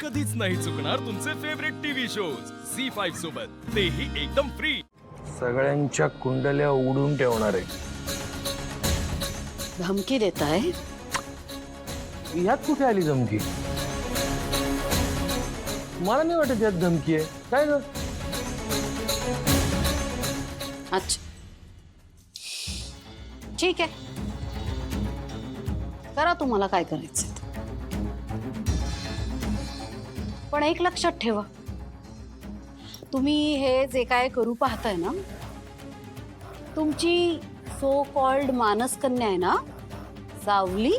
कधीच नाही चुकणार तुमचे फेवरेट टीव्ही शोज झी5 सोबत, तेही एकदम फ्री। सगळ्यांच्या कुंडल्या उडून ठेवणार आहे। धमकी देताय? यात कुठे आली धमकी? मला नाही वाटत यात धमकी आहे। काय ग? अच्छा, ठीक आहे, करा तुम्हाला काय करायचं ते। पण एक लक्षात ठेवा, तुम्ही हे जे काय करू पाहताय ना, तुमची सो कॉल्ड मानसकन्या आहे ना सावली,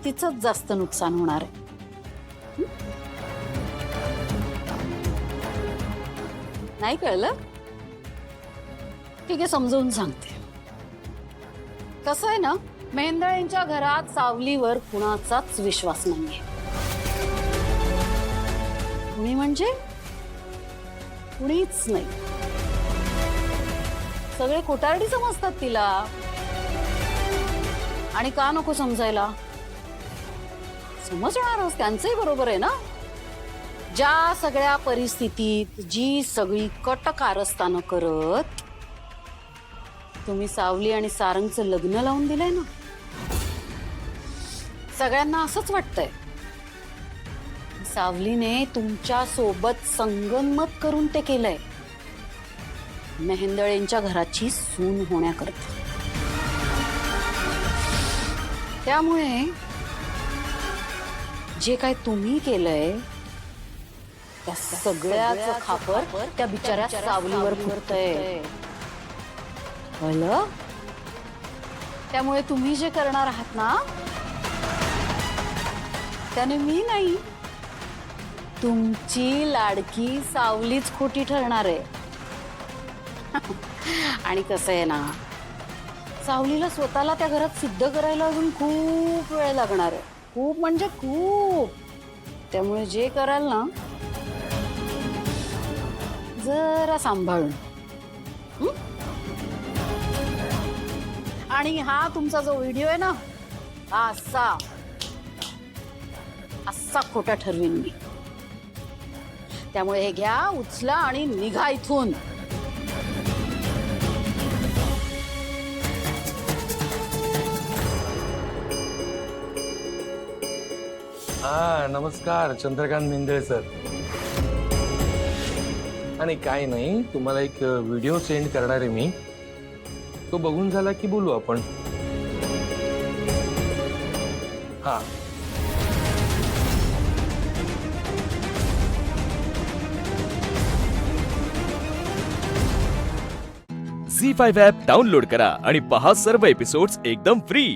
तिचंच जास्त नुकसान होणार आहे। नाही कळलं? ठीक आहे, समजावून सांगते। कसं आहे ना, मेहेंदळेंच्या घरात सावलीवर कुणाचाच विश्वास नाहीये। कुणी म्हणजे कुणीच नाही, सगळे खोटारडी समजतात तिला। आणि का नको समजायला? समजणारच, त्यांचंही बरोबर आहे ना। ज्या सगळ्या परिस्थितीत जी सगळी कट कारस्थानं करत तुम्ही सावली आणि सारंगचं लग्न लावून दिलंय ना, सगळ्यांना असंच वाटतंय सावलीने तुमच्या सोबत संगनमत करून ते केलंय, मेहेंदळेंच्या घराची सून होण्याकरता। त्यामुळे जे काय तुम्ही केलंय त्या सगळ्याचं खापर त्या बिचाऱ्या सावलीवर फुटतंय, कळलं? त्यामुळे तुम्ही जे करणार आहात ना, त्याने मी नाही, तुमची लाडकी सावलीच खोटी ठरणार आहे। आणि कसं आहे ना, सावलीला स्वतःला त्या घरात सिद्ध करायला अजून खूप वेळ लागणार आहे, खूप म्हणजे खूप। त्यामुळे जे कराल ना, जरा सांभाळून। आणि हा तुमचा जो व्हिडिओ आहे ना, हा असा खोटा ठरवीन मी। त्यामुळे हे घ्या, उचला आणि निघा इथून। हा, नमस्कार चंद्रकांत मेहेंदळे सर। आणि काय नाही, तुम्हाला एक व्हिडिओ सेंड करणार आहे मी, तो बघून झाला की बोलू आपण। हा, झी5 ॲप डाउनलोड करा आणि पहा सर्व एपिसोड्स एकदम फ्री।